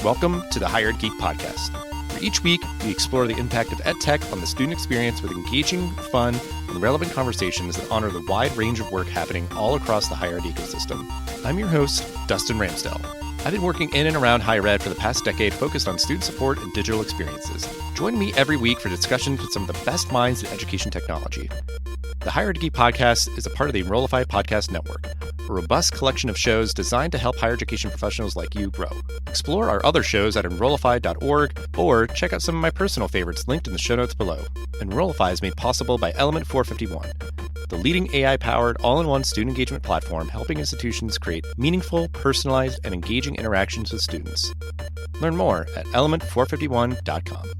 Welcome to the Hired Geek Podcast. For each week, we explore the impact of EdTech on the student experience with engaging, fun, and relevant conversations that honor the wide range of work happening all across the higher ed ecosystem. I'm your host, Dustin Ramsdell. I've been working in and around higher ed for the past decade focused on student support and digital experiences. Join me every week for discussions with some of the best minds in education technology. The Hired Geek Podcast is a part of the Enrollify Podcast Network, a robust collection of shows designed to help higher education professionals like you grow. Explore our other shows at enrollify.org or check out some of my personal favorites linked in the show notes below. Enrollify is made possible by Element 451, the leading AI-powered all-in-one student engagement platform helping institutions create meaningful, personalized, and engaging interactions with students. Learn more at element451.com.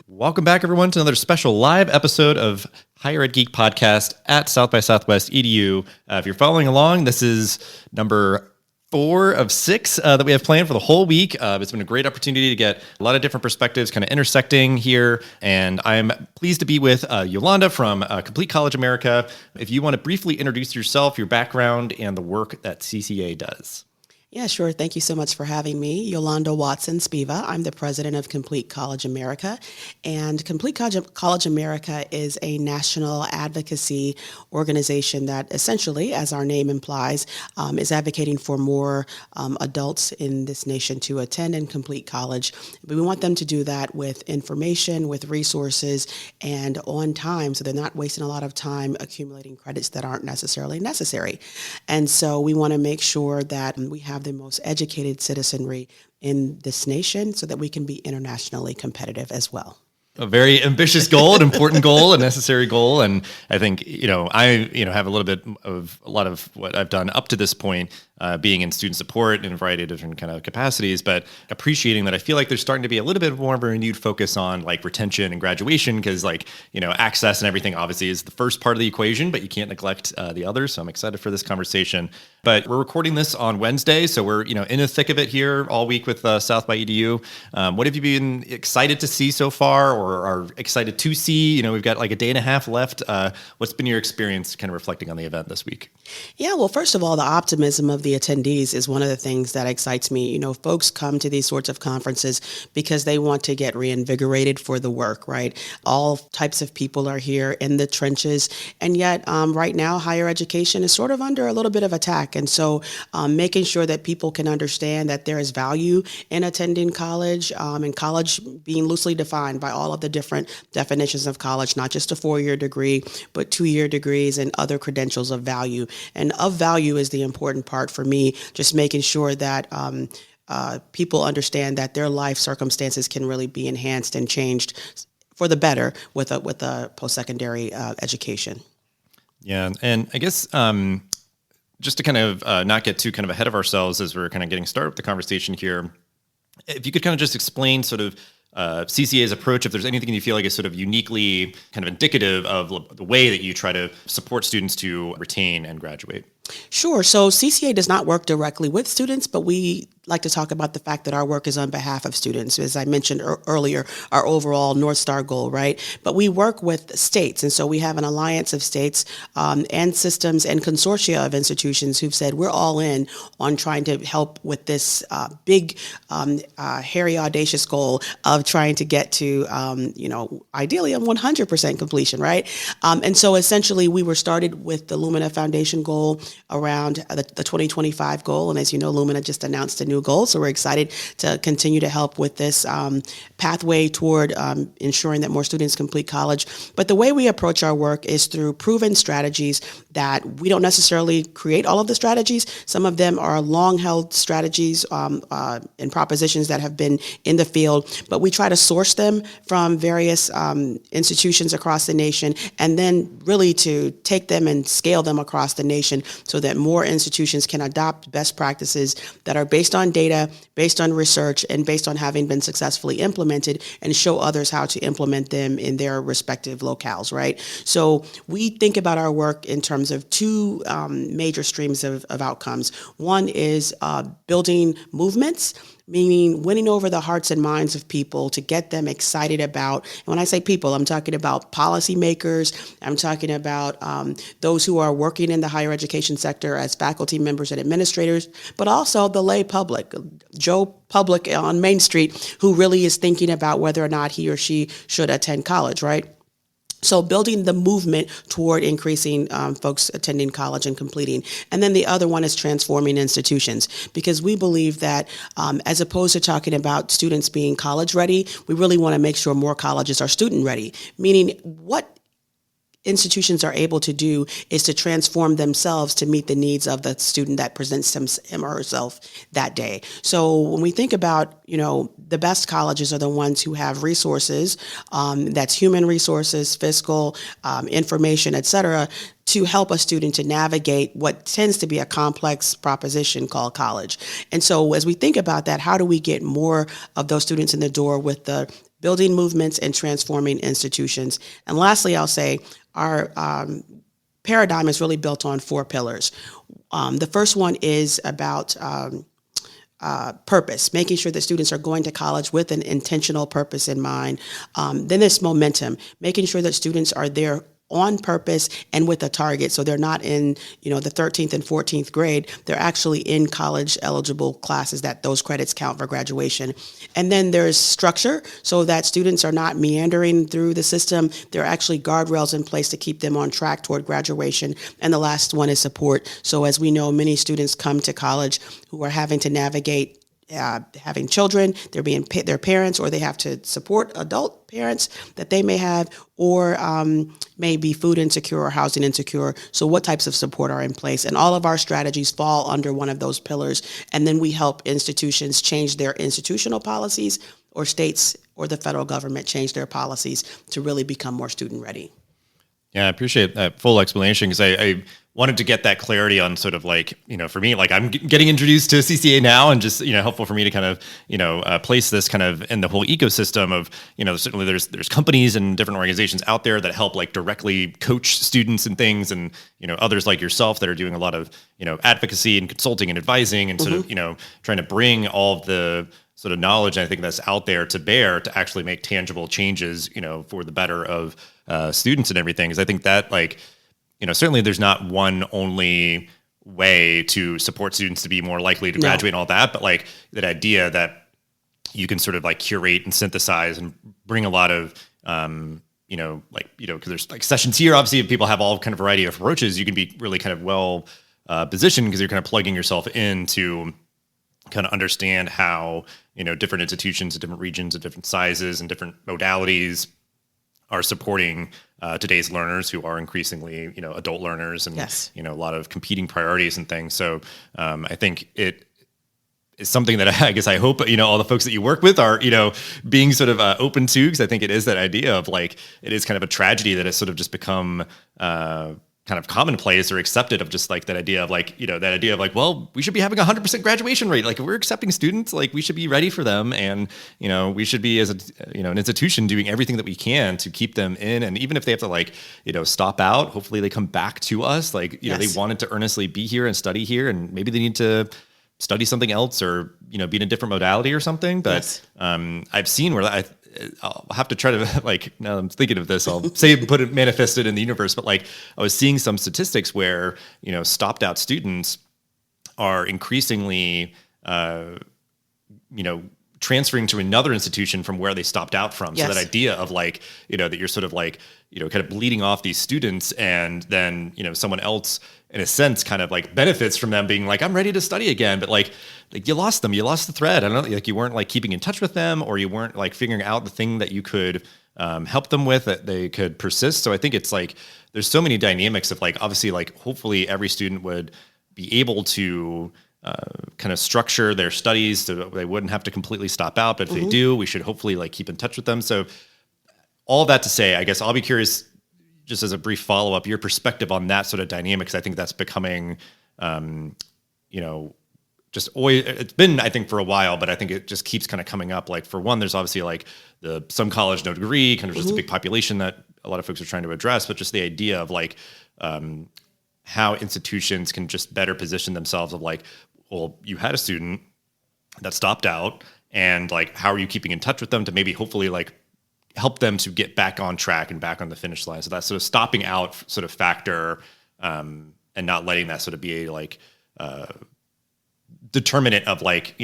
Welcome back, everyone, to another special live episode of Higher Ed Geek Podcast at South by Southwest EDU. If you're following along, this is number 4 of 6 that we have planned for the whole week. It's been a great opportunity to get a lot of different perspectives kind of intersecting here. And I'm pleased to be with Yolanda from Complete College America. If you want to briefly introduce yourself, your background, and the work that CCA does. Yeah, sure. Thank you so much for having me. Yolanda Watson Spiva. I'm the president of Complete College America. And Complete College America is a national advocacy organization that essentially, as our name implies, is advocating for more adults in this nation to attend and complete college. But we want them to do that with information, with resources, and on time, so they're not wasting a lot of time accumulating credits that aren't necessarily necessary. And so we want to make sure that we have the most educated citizenry in this nation so that we can be internationally competitive as well. A very ambitious goal, an important goal, a necessary goal. And I think, I have a lot of what I've done up to this point, being in student support in a variety of different kind of capacities, but appreciating that I feel like there's starting to be a little bit more of a renewed focus on like retention and graduation, because access and everything obviously is the first part of the equation, but you can't neglect the others. So I'm excited for this conversation. But we're recording this on Wednesday, so we're in the thick of it here all week with South by EDU. What have you been excited to see so far, or are excited to see? We've got like a day and a half left. What's been your experience kind of reflecting on the event this week? Yeah, well, first of all, the optimism of the attendees is one of the things that excites me. Folks come to these sorts of conferences because they want to get reinvigorated for the work, right? All types of people are here in the trenches. And yet right now, higher education is sort of under a little bit of attack. And so making sure that people can understand that there is value in attending college, and college being loosely defined by all of the different definitions of college, not just a 4-year degree, but 2-year degrees and other credentials of value. And of value is the important part for me, just making sure that people understand that their life circumstances can really be enhanced and changed for the better with a post-secondary education. Yeah, and I guess just to kind of not get too kind of ahead of ourselves as we're kind of getting started with the conversation here, if you could kind of just explain sort of CCA's approach, if there's anything you feel like is sort of uniquely kind of indicative of the way that you try to support students to retain and graduate. Sure. So CCA does not work directly with students, but we like to talk about the fact that our work is on behalf of students. As I mentioned earlier, our overall North Star goal, right? But we work with states. And so we have an alliance of states and systems and consortia of institutions who've said we're all in on trying to help with this big, hairy, audacious goal of trying to get to, ideally a 100% completion, right? And so essentially we were started with the Lumina Foundation goal around the 2025 goal. And as you know, Lumina just announced a new goal. So we're excited to continue to help with this pathway toward ensuring that more students complete college. But the way we approach our work is through proven strategies that we don't necessarily create all of the strategies. Some of them are long-held strategies and propositions that have been in the field, but we try to source them from various institutions across the nation, and then really to take them and scale them across the nation so that more institutions can adopt best practices that are based on data, based on research, and based on having been successfully implemented, and show others how to implement them in their respective locales, right? So we think about our work in terms of two major streams of outcomes. One is building movements meaning winning over the hearts and minds of people to get them excited about, and when I say people, I'm talking about policymakers, I'm talking about those who are working in the higher education sector as faculty members and administrators, but also the lay public, Joe Public on Main Street, who really is thinking about whether or not he or she should attend college, right? So building the movement toward increasing folks attending college and completing. And then the other one is transforming institutions, because we believe that as opposed to talking about students being college ready, we really want to make sure more colleges are student ready, meaning what institutions are able to do is to transform themselves to meet the needs of the student that presents him or herself that day. So when we think about, the best colleges are the ones who have resources, that's human resources, fiscal, information, et cetera, to help a student to navigate what tends to be a complex proposition called college. And so as we think about that, how do we get more of those students in the door with the building movements and transforming institutions? And lastly, I'll say our paradigm is really built on 4 pillars. The first one is about purpose, making sure that students are going to college with an intentional purpose in mind. Then there's momentum, making sure that students are there on purpose and with a target. So they're not in, the 13th and 14th grade. They're actually in college eligible classes that those credits count for graduation. And then there's structure, so that students are not meandering through the system. There are actually guardrails in place to keep them on track toward graduation. And the last one is support. So as we know, many students come to college who are having to navigate having children, they're being their parents, or they have to support adult parents that they may have, or may be food insecure or housing insecure. So what types of support are in place? And all of our strategies fall under one of those pillars. And then we help institutions change their institutional policies, or states or the federal government change their policies to really become more student ready. Yeah, I appreciate that full explanation, because I wanted to get that clarity on sort of like, for me, like I'm getting introduced to CCA now, and just, helpful for me to kind of, place this kind of in the whole ecosystem of, certainly there's companies and different organizations out there that help like directly coach students and things. And, others like yourself that are doing a lot of, advocacy and consulting and advising and sort of, trying to bring all of the sort of knowledge, I think, that's out there to bear to actually make tangible changes, for the better of students and everything. Because I think that, like, certainly there's not one only way to support students to be more likely to graduate and all that, but like that idea that you can sort of like curate and synthesize and bring a lot of, because there's like sessions here, obviously, if people have all kind of variety of approaches, you can be really kind of well positioned, because you're kind of plugging yourself in to kind of understand how, different institutions, different regions, of different sizes and different modalities are supporting today's learners, who are increasingly, adult learners, and, a lot of competing priorities and things. So I think it is something that I guess I hope, all the folks that you work with are, being sort of open to, because I think it is that idea of like, it is kind of a tragedy that has sort of just become kind of commonplace or accepted, of just like that idea of like, that idea of like, well, we should be having 100% graduation rate. Like, if we're accepting students, like we should be ready for them. And, we should be, as a, an institution, doing everything that we can to keep them in. And even if they have to like, stop out, hopefully they come back to us. Like, they wanted to earnestly be here and study here, and maybe they need to study something else, or, be in a different modality or something. But I've seen where I'll have to try to, like, now I'm thinking of this, I'll say, put it, manifest it in the universe. But like, I was seeing some statistics where, stopped out students are increasingly, transferring to another institution from where they stopped out from. So that idea of like, that you're sort of like, kind of bleeding off these students, and then, someone else in a sense kind of like benefits from them being like, I'm ready to study again. But like you lost them, you lost the thread. I don't know, like you weren't like keeping in touch with them, or you weren't like figuring out the thing that you could help them with, that they could persist. So I think it's like, there's so many dynamics of like, obviously, like hopefully every student would be able to kind of structure their studies so that they wouldn't have to completely stop out. But if they do, we should hopefully like keep in touch with them. So all that to say, I guess I'll be curious, just as a brief follow-up, your perspective on that sort of dynamic, because I think that's becoming, just always, it's been, I think, for a while, but I think it just keeps kind of coming up. Like, for one, there's obviously like the some college, no degree, kind of just a big population that a lot of folks are trying to address, but just the idea of like how institutions can just better position themselves of like, well, you had a student that stopped out, and like how are you keeping in touch with them to maybe hopefully like help them to get back on track and back on the finish line? So that sort of stopping out sort of factor, and not letting that sort of be a like determinant of like,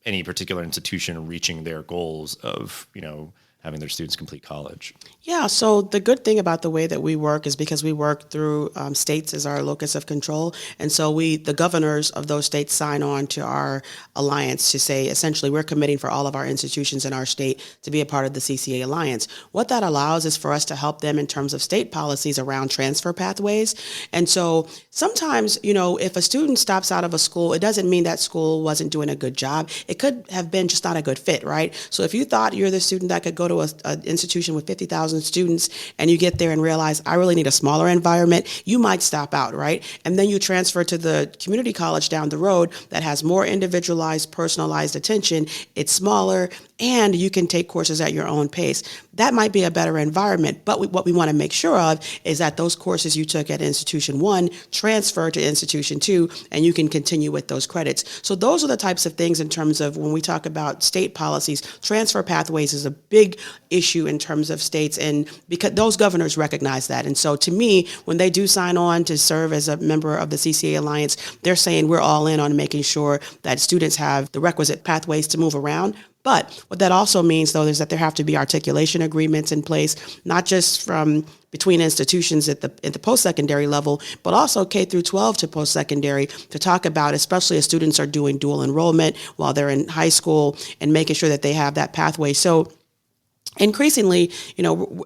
any particular institution reaching their goals of, having their students complete college. Yeah, so the good thing about the way that we work is because we work through states as our locus of control. And so the governors of those states sign on to our alliance to say, essentially, we're committing for all of our institutions in our state to be a part of the CCA alliance. What that allows is for us to help them in terms of state policies around transfer pathways. And so sometimes, if a student stops out of a school, it doesn't mean that school wasn't doing a good job. It could have been just not a good fit, right? So if you thought you're the student that could go to an institution with 50,000 students and you get there and realize I really need a smaller environment, you might stop out, right? And then you transfer to the community college down the road that has more individualized, personalized attention. It's smaller and you can take courses at your own pace. That might be a better environment, but what we want to make sure of is that those courses you took at institution 1 transfer to institution 2 and you can continue with those credits. So those are the types of things in terms of when we talk about state policies. Transfer pathways is a big issue in terms of states, and because those governors recognize that. And so to me, when they do sign on to serve as a member of the CCA Alliance, they're saying we're all in on making sure that students have the requisite pathways to move around. But what that also means, though, is that there have to be articulation agreements in place, not just from between institutions at the post-secondary level, but also K through 12 to post-secondary to talk about, especially as students are doing dual enrollment while they're in high school, and making sure that they have that pathway. So increasingly,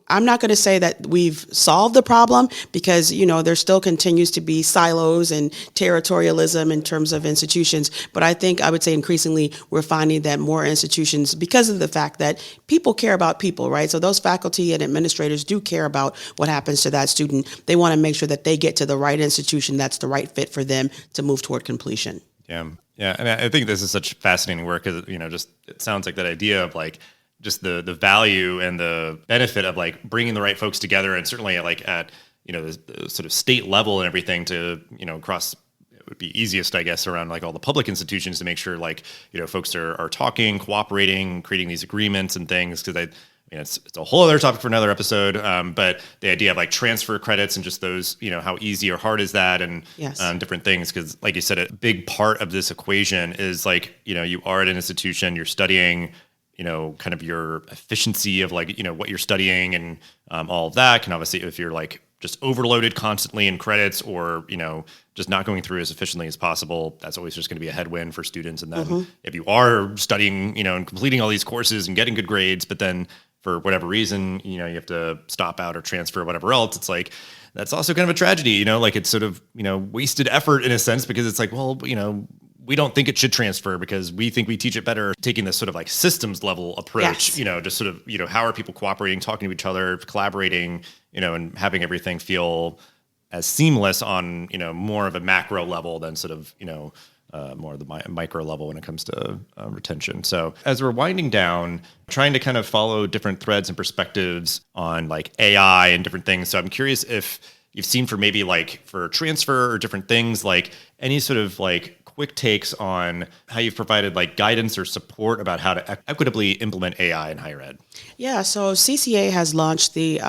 I'm not going to say that we've solved the problem because, there still continues to be silos and territorialism in terms of institutions. But I would say increasingly we're finding that more institutions, because of the fact that people care about people, right? So those faculty and administrators do care about what happens to that student. They want to make sure that they get to the right institution that's the right fit for them to move toward completion. Yeah. Yeah. And I think this is such fascinating work because, just it sounds like that idea of like, just the value and the benefit of like bringing the right folks together, and certainly like at the sort of state level and everything to across, it would be easiest I guess around like all the public institutions to make sure like folks are talking, cooperating, creating these agreements and things, because it's a whole other topic for another episode. But the idea of like transfer credits and just those, how easy or hard is that, and yes. Different things. Because like you said, a big part of this equation is like, you are at an institution, you're studying, kind of your efficiency of like, what you're studying and all of that can obviously, if you're like just overloaded constantly in credits or, just not going through as efficiently as possible, that's always just going to be a headwind for students. And then if you are studying, and completing all these courses and getting good grades, but then for whatever reason, you have to stop out or transfer or whatever else, it's like, that's also kind of a tragedy, like it's sort of, wasted effort in a sense, because it's like, well, we don't think it should transfer because we think we teach it better. Taking this sort of like systems level approach, yes. Just sort of, how are people cooperating, talking to each other, collaborating, and having everything feel as seamless on, more of a macro level than sort of, more of the micro level when it comes to retention. So as we're winding down, trying to kind of follow different threads and perspectives on like AI and different things. So I'm curious if you've seen for maybe like for transfer or different things, like any sort of like quick takes on how you've provided like guidance or support about how to equitably implement AI in higher ed. Yeah, so CCA has launched the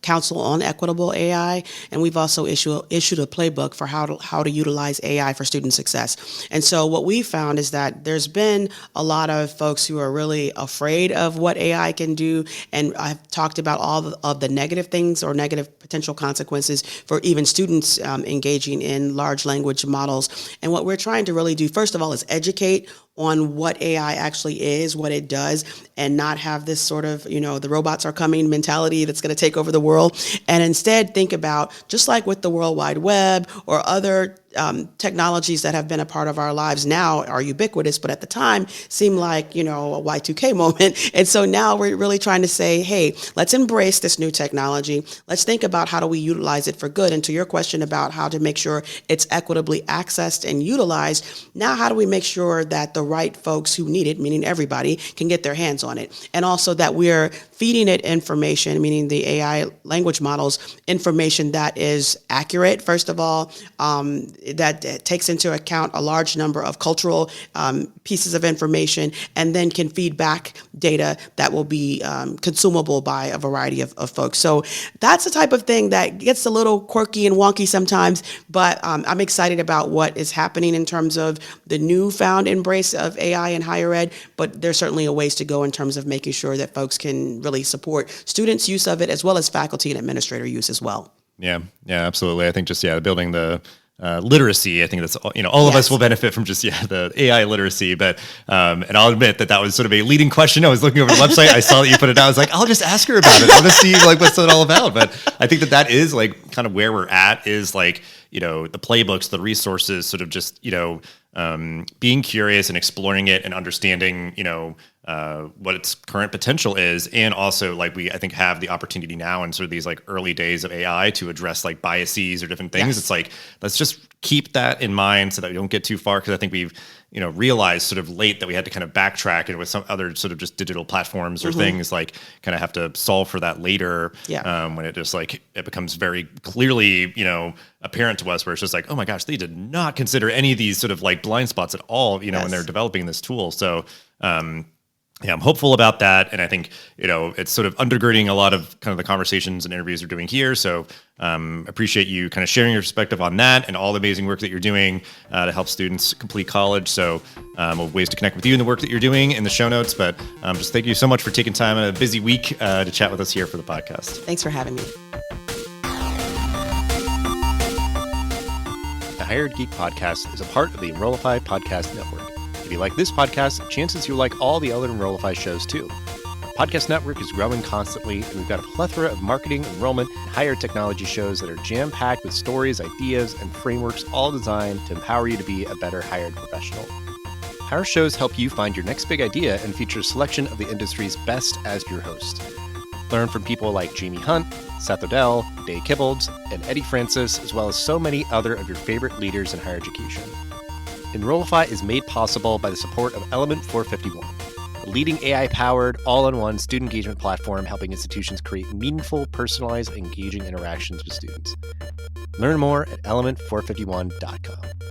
Council on Equitable AI, and we've also issued a playbook for how to utilize AI for student success. And so what we found is that there's been a lot of folks who are really afraid of what AI can do, and I've talked about all of the negative things or negative potential consequences for even students engaging in large language models. And what we're trying to really do, first of all, is educate on what AI actually is, what it does, and not have this sort of, the robots are coming mentality that's going to take over the world. And instead think about, just like with the World Wide Web or other technologies that have been a part of our lives now are ubiquitous, but at the time seemed like, a Y2K moment. And so now we're really trying to say, hey, let's embrace this new technology. Let's think about how do we utilize it for good. And to your question about how to make sure it's equitably accessed and utilized, now how do we make sure that the right folks who need it, meaning everybody, can get their hands on it? And also that we're feeding it information, meaning the AI language models, information that is accurate, first of all, that takes into account a large number of cultural pieces of information, and then can feed back data that will be consumable by a variety of folks. So that's the type of thing that gets a little quirky and wonky sometimes, but I'm excited about what is happening in terms of the newfound embrace of AI in higher ed, but there's certainly a ways to go in terms of making sure that folks can really support students' use of it as well as faculty and administrator use as well. Yeah, absolutely. I think just, building the literacy, I think that's, all of us will benefit from just, the AI literacy. But, and I'll admit that was sort of a leading question. I was looking over the website. I saw that you put it out. I was like, I'll just ask her about it. I'll just see what's it all about. But I think that is kind of where we're at, is the playbooks, the resources, sort of just, being curious and exploring it and understanding, what its current potential is. And also I think have the opportunity now in sort of these early days of AI to address biases or different things. Yes. It's let's just keep that in mind so that we don't get too far. Cause I think we've, realized sort of late that we had to kind of backtrack, and with some other sort of just digital platforms or things kind of have to solve for that later. When it just it becomes very clearly, apparent to us, where it's just oh my gosh, they did not consider any of these sort of blind spots at all, when they're developing this tool. So, I'm hopeful about that. And I think, it's sort of undergirding a lot of kind of the conversations and interviews we're doing here. So appreciate you kind of sharing your perspective on that and all the amazing work that you're doing to help students complete college. So we'll have ways to connect with you and the work that you're doing in the show notes. But just thank you so much for taking time in a busy week to chat with us here for the podcast. Thanks for having me. The Hired Geek Podcast is a part of the Enrollify Podcast Network. If you like this podcast, chances you'll like all the other Enrollify shows too. Our podcast network is growing constantly, and we've got a plethora of marketing, enrollment, and higher technology shows that are jam-packed with stories, ideas, and frameworks, all designed to empower you to be a better hired professional. Our shows help you find your next big idea and feature a selection of the industry's best as your host. Learn from people like Jamie Hunt, Seth Odell, Dave Kibbolds, and Eddie Francis, as well as so many other of your favorite leaders in higher education. Enrollify is made possible by the support of Element 451, a leading AI-powered, all-in-one student engagement platform helping institutions create meaningful, personalized, engaging interactions with students. Learn more at element451.com.